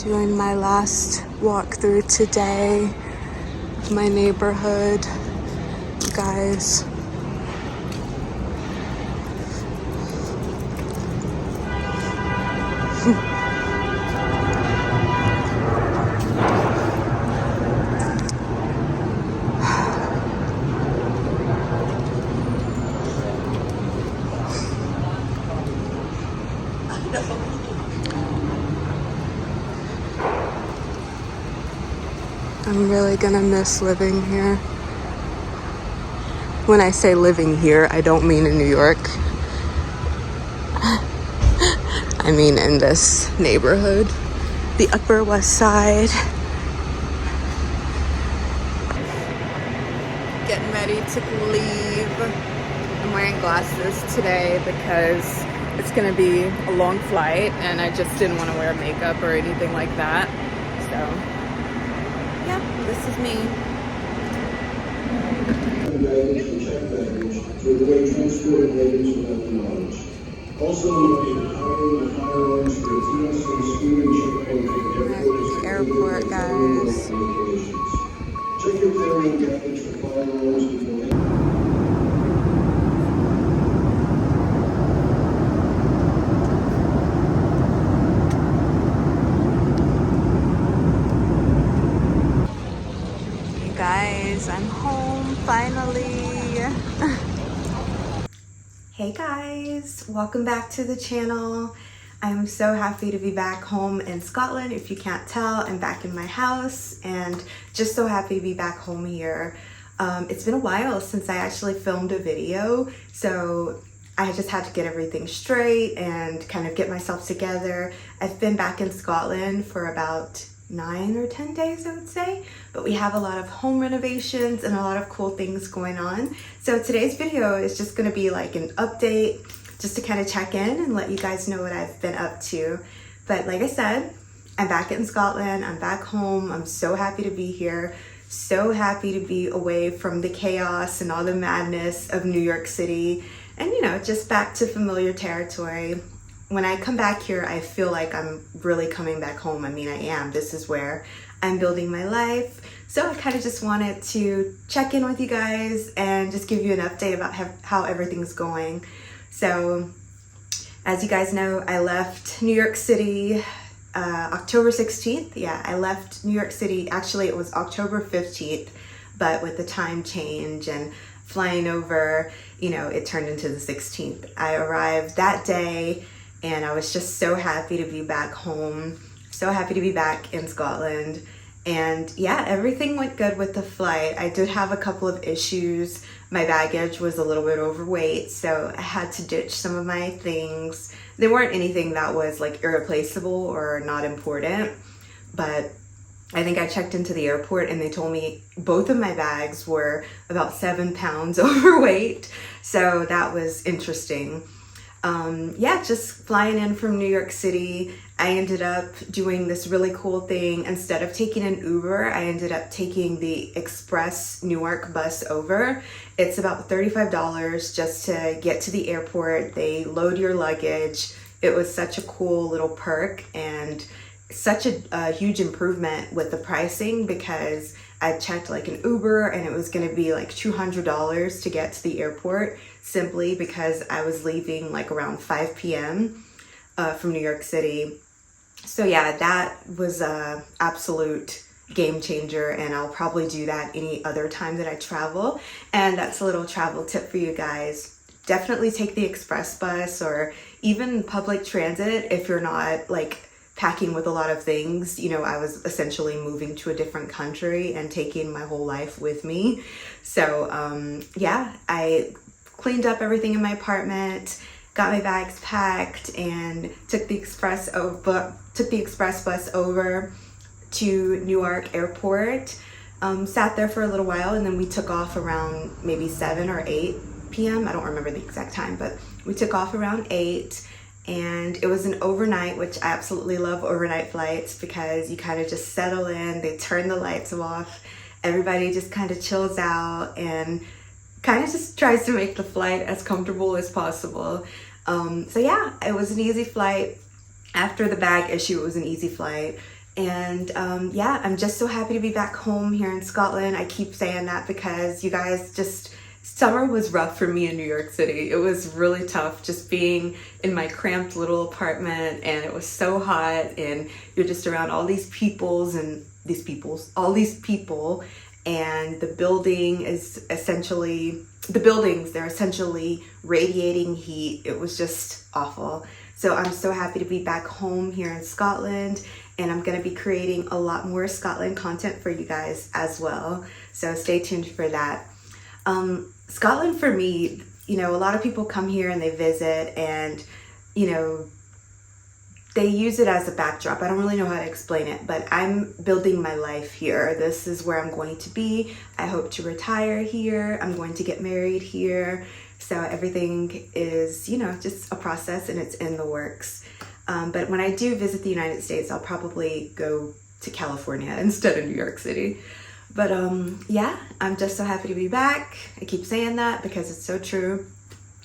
Doing my last walkthrough today of my neighborhood, guys. I'm really gonna miss living here. When I say living here, I don't mean in New York. I mean in this neighborhood, the Upper West Side. Getting ready to leave. I'm wearing glasses today because it's gonna be a long flight and I just didn't want to wear makeup or anything like that. So yeah, this is me. To avoid transporting items without knowledge. Also, hiring the firearms for TS and screening checkpoint at the Airport, guys. Check your carrying package for firearms before. Guys, I'm home finally. Hey guys, welcome back to the channel. I'm so happy to be back home in Scotland. If you can't tell, I'm back in my house and just so happy to be back home here. It's been a while since I actually filmed a video, so I just had to get everything straight and kind of get myself together. I've been back in Scotland for about 9 or 10 days, I would say, but we have a lot of home renovations and a lot of cool things going on. So today's video is just going to be like an update, just to kind of check in and let you guys know what I've been up to. But like I said, I'm back in Scotland, I'm back home, I'm so happy to be here, so happy to be away from the chaos and all the madness of New York City, and you know, just back to familiar territory. When I come back here, I feel like I'm really coming back home. I mean, I am. This is where I'm building my life. So I kind of just wanted to check in with you guys and just give you an update about how everything's going. So as you guys know, I left New York City October 16th. Yeah, I left New York City. Actually, it was October 15th, but with the time change and flying over, you know, it turned into the 16th. I arrived that day. And I was just so happy to be back home, so happy to be back in Scotland. And yeah, everything went good with the flight. I did have a couple of issues. My baggage was a little bit overweight, so I had to ditch some of my things. There weren't anything that was like irreplaceable or not important, but I think I checked into the airport and they told me both of my bags were about 7 pounds overweight. So that was interesting. Yeah, just flying in from New York City, I ended up doing this really cool thing. Instead of taking an Uber, I ended up taking the Express Newark bus over. It's about $35 just to get to the airport. They load your luggage. It was such a cool little perk and such a huge improvement with the pricing, because I checked like an Uber and it was going to be like $200 to get to the airport, simply because I was leaving like around 5 p.m. From New York City. So yeah, that was a absolute game changer, and I'll probably do that any other time that I travel. And that's a little travel tip for you guys. Definitely take the express bus or even public transit if you're not like packing with a lot of things. You know, I was essentially moving to a different country and taking my whole life with me. So yeah, I cleaned up everything in my apartment, got my bags packed, and took the express bus over to Newark Airport. Sat there for a little while, and then we took off around maybe 7 or 8 p.m. I don't remember the exact time, but we took off around 8. And it was an overnight, which I absolutely love overnight flights, because you kind of just settle in, they turn the lights off, everybody just kind of chills out and kind of just tries to make the flight as comfortable as possible. So yeah, it was an easy flight. After the bag issue, it was an easy flight. And yeah, I'm just so happy to be back home here in Scotland. I keep saying that because you guys, just summer was rough for me in New York City. It was really tough just being in my cramped little apartment, and it was so hot, and you're just around all these peoples and all these people, and the buildings, they're essentially radiating heat. It was just awful. So I'm so happy to be back home here in Scotland, and I'm going to be creating a lot more Scotland content for you guys as well. So stay tuned for that. Scotland for me, you know, a lot of people come here and they visit, and, you know, they use it as a backdrop. I don't really know how to explain it, but I'm building my life here. This is where I'm going to be. I hope to retire here. I'm going to get married here. So everything is, you know, just a process, and it's in the works. But when I do visit the United States, I'll probably go to California instead of New York City. But yeah, I'm just so happy to be back. I keep saying that because it's so true.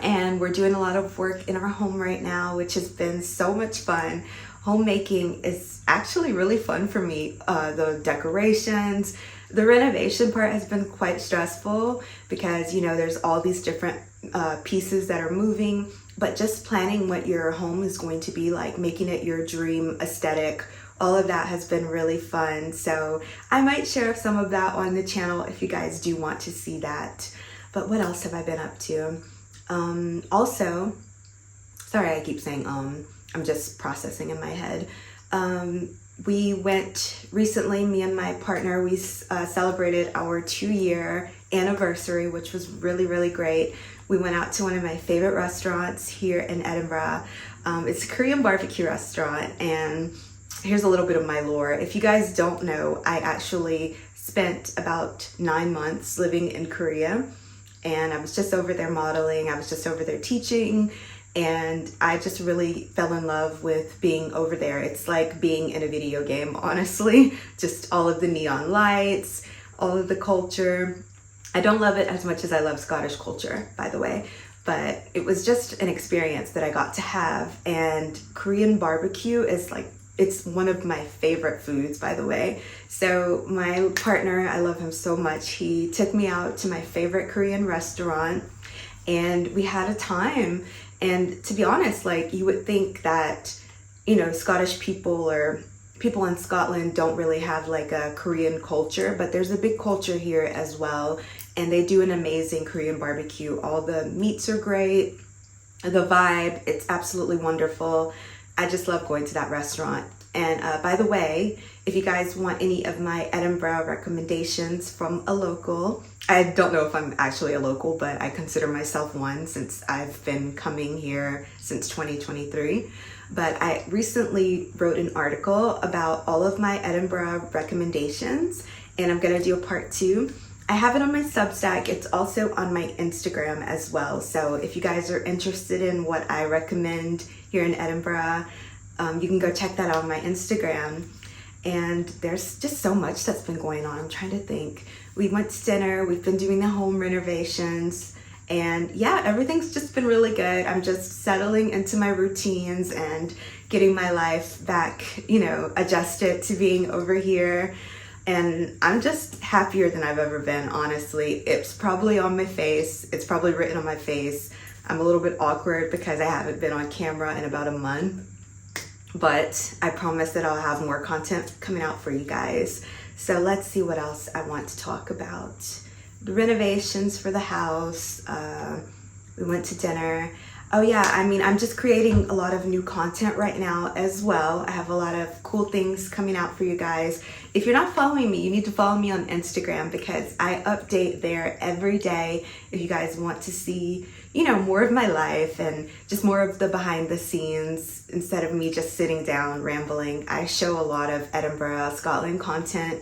And we're doing a lot of work in our home right now, which has been so much fun. Homemaking is actually really fun for me. The decorations, the renovation part has been quite stressful because, you know, there's all these different pieces that are moving, but just planning what your home is going to be like, making it your dream aesthetic, all of that has been really fun. So I might share some of that on the channel if you guys do want to see that. But what else have I been up to? Also, sorry, I keep saying I'm just processing in my head. We went recently, me and my partner, we celebrated our 2-year anniversary, which was really, really great. We went out to one of my favorite restaurants here in Edinburgh. It's a Korean barbecue restaurant, and here's a little bit of my lore. If you guys don't know, I actually spent about 9 months living in Korea, and I was just over there modeling. I was just over there teaching, and I just really fell in love with being over there. It's like being in a video game, honestly. Just all of the neon lights, all of the culture. I don't love it as much as I love Scottish culture, by the way, but it was just an experience that I got to have. And Korean barbecue is like, it's one of my favorite foods, by the way. So my partner, I love him so much. He took me out to my favorite Korean restaurant, and we had a time. And to be honest, like, you would think that, you know, Scottish people or people in Scotland don't really have like a Korean culture, but there's a big culture here as well. And they do an amazing Korean barbecue. All the meats are great. The vibe, it's absolutely wonderful. I just love going to that restaurant. And by the way, if you guys want any of my Edinburgh recommendations from a local, I don't know if I'm actually a local, but I consider myself one since I've been coming here since 2023. But I recently wrote an article about all of my Edinburgh recommendations, and I'm gonna do a part 2. I have it on my Substack. It's also on my Instagram as well. So if you guys are interested in what I recommend here in Edinburgh, you can go check that out on my Instagram. And there's just so much that's been going on. I'm trying to think. We went to dinner. We've been doing the home renovations. And yeah, everything's just been really good. I'm just settling into my routines and getting my life back, you know, adjusted to being over here. And I'm just happier than I've ever been, honestly. It's probably on my face. It's probably written on my face. I'm a little bit awkward because I haven't been on camera in about a month. But I promise that I'll have more content coming out for you guys. So let's see what else I want to talk about. The renovations for the house. We went to dinner. Oh yeah, I mean, I'm just creating a lot of new content right now as well. I have a lot of cool things coming out for you guys. If you're not following me, you need to follow me on Instagram because I update there every day. If you guys want to see, you know, more of my life and just more of the behind the scenes instead of me just sitting down rambling, I show a lot of Edinburgh, Scotland content.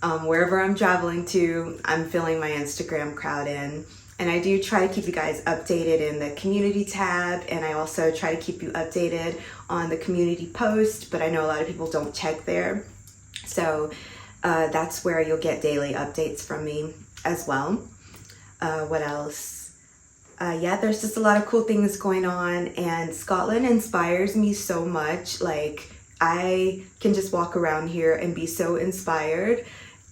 Wherever I'm traveling to, I'm filling my Instagram crowd in. And I do try to keep you guys updated in the community tab, and I also try to keep you updated on the community post, but I know a lot of people don't check there. So that's where you'll get daily updates from me as well. What else? Yeah, there's just a lot of cool things going on, and Scotland inspires me so much. Like, I can just walk around here and be so inspired.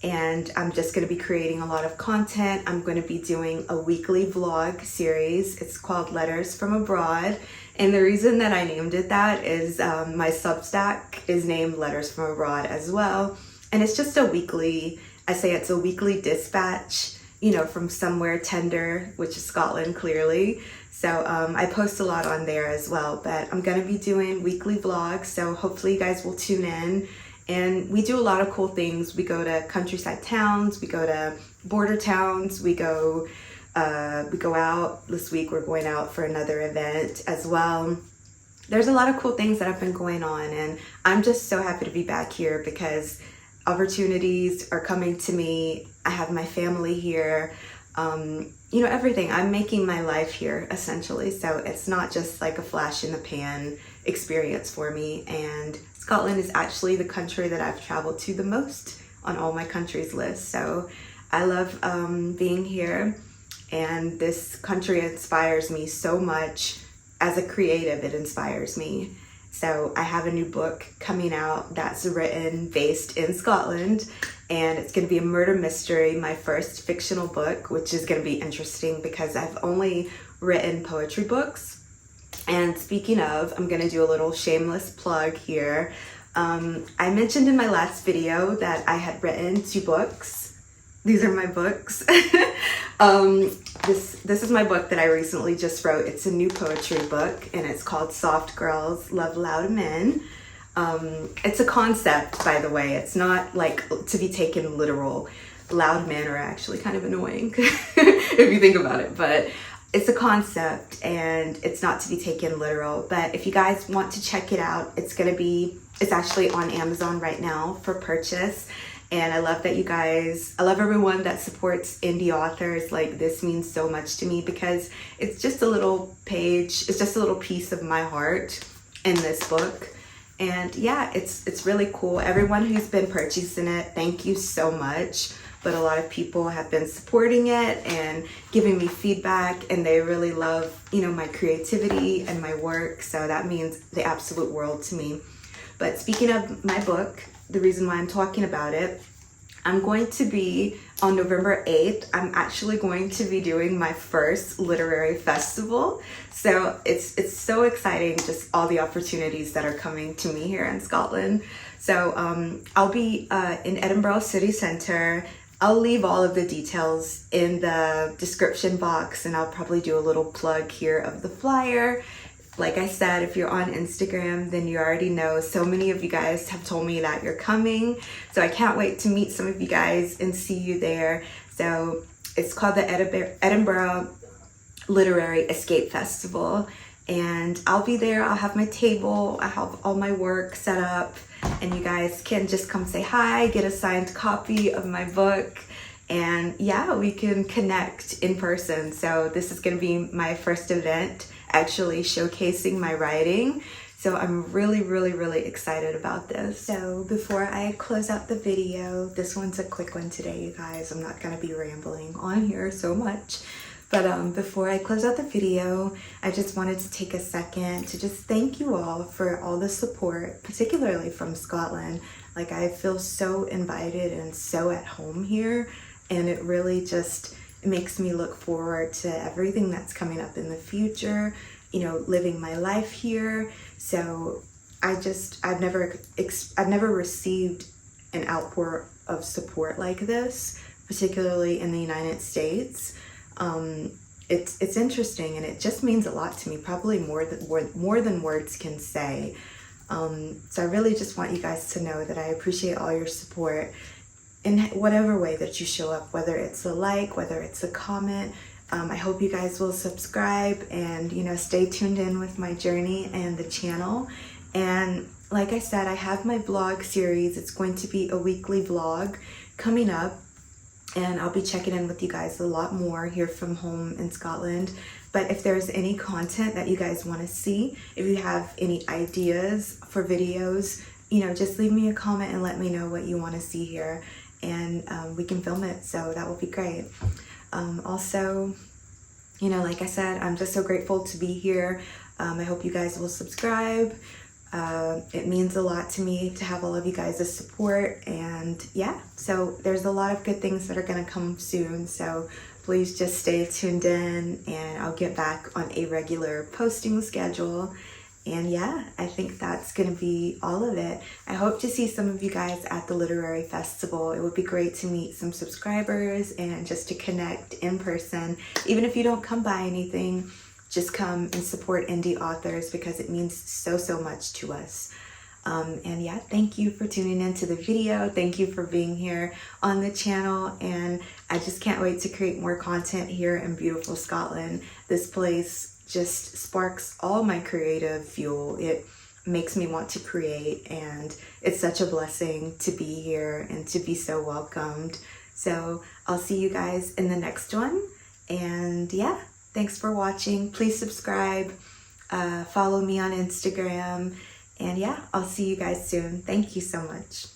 And I'm just going to be creating a lot of content. I'm going to be doing a weekly vlog series. It's called Letters from Abroad. And the reason that I named it that is my Substack is named Letters from Abroad as well. And it's just a weekly, I say it's a weekly dispatch, you know, from somewhere tender, which is Scotland, clearly. So I post a lot on there as well, but I'm going to be doing weekly vlogs. So hopefully you guys will tune in. And we do a lot of cool things. We go to countryside towns, we go to border towns, we go out. This week we're going out for another event as well. There's a lot of cool things that have been going on, and I'm just so happy to be back here because opportunities are coming to me. I have my family here, you know, everything. I'm making my life here essentially. So it's not just like a flash in the pan experience for me. And Scotland is actually the country that I've traveled to the most on all my countries list. So I love being here, and this country inspires me so much. As a creative, it inspires me. So I have a new book coming out that's written based in Scotland, and it's going to be a murder mystery, my first fictional book, which is going to be interesting because I've only written poetry books. And speaking of, I'm going to do a little shameless plug here. I mentioned in my last video that I had written 2 books. These are my books. This is my book that I recently just wrote. It's a new poetry book, and it's called Soft Girls Love Loud Men. It's a concept, by the way. It's not like to be taken literal. Loud men are actually kind of annoying if you think about it, but it's a concept and it's not to be taken literal. But if you guys want to check it out, it's actually on Amazon right now for purchase. And I love that you guys, I love everyone that supports indie authors. Like, this means so much to me because it's just a little page, it's just a little piece of my heart in this book. And yeah, it's really cool. Everyone who's been purchasing it, thank you so much. But a lot of people have been supporting it and giving me feedback, and they really love, you know, my creativity and my work. So that means the absolute world to me. But speaking of my book, the reason why I'm talking about it, I'm going to be on November 8th. I'm actually going to be doing my first literary festival. So it's so exciting, just all the opportunities that are coming to me here in Scotland. So I'll be in Edinburgh City Centre. I'll leave all of the details in the description box, and I'll probably do a little plug here of the flyer. Like I said, if you're on Instagram, then you already know. So many of you guys have told me that you're coming. So I can't wait to meet some of you guys and see you there. So it's called the Edinburgh Literary Escape Festival. And I'll be there. I'll have my table. I have all my work set up. And you guys can just come say hi, get a signed copy of my book. And yeah, we can connect in person. So this is going to be my first event actually showcasing my writing. So I'm really, really, really excited about this. So before I close out the video, this one's a quick one today, you guys. I'm not going to be rambling on here so much. But before I close out the video, I just wanted to take a second to just thank you all for all the support, particularly from Scotland. Like, I feel so invited and so at home here, and it really just makes me look forward to everything that's coming up in the future, you know, living my life here. So I've never received an outpour of support like this, particularly in the United States. It's interesting, and it just means a lot to me, probably more than words can say. So I really just want you guys to know that I appreciate all your support in whatever way that you show up, whether it's a like, whether it's a comment. I hope you guys will subscribe and, you know, stay tuned in with my journey and the channel. And like I said, I have my vlog series. It's going to be a weekly vlog coming up, and I'll be checking in with you guys a lot more here from home in Scotland. But if there's any content that you guys want to see, if you have any ideas for videos, you know, just leave me a comment and let me know what you want to see here, and we can film it. So that will be great. Also, you know, like I said, I'm just so grateful to be here. I hope you guys will subscribe. It means a lot to me to have all of you guys' support, and yeah, so there's a lot of good things that are going to come soon, so please just stay tuned in and I'll get back on a regular posting schedule. And yeah, I think that's going to be all of it. I hope to see some of you guys at the literary festival. It would be great to meet some subscribers and just to connect in person. Even if you don't come by anything, just come and support indie authors because it means so much to us. And yeah, thank you for tuning into the video. Thank you for being here on the channel. And I just can't wait to create more content here in beautiful Scotland. This place just sparks all my creative fuel. It makes me want to create, and it's such a blessing to be here and to be so welcomed. So I'll see you guys in the next one. And yeah, thanks for watching. Please subscribe, follow me on Instagram, and yeah, I'll see you guys soon. Thank you so much.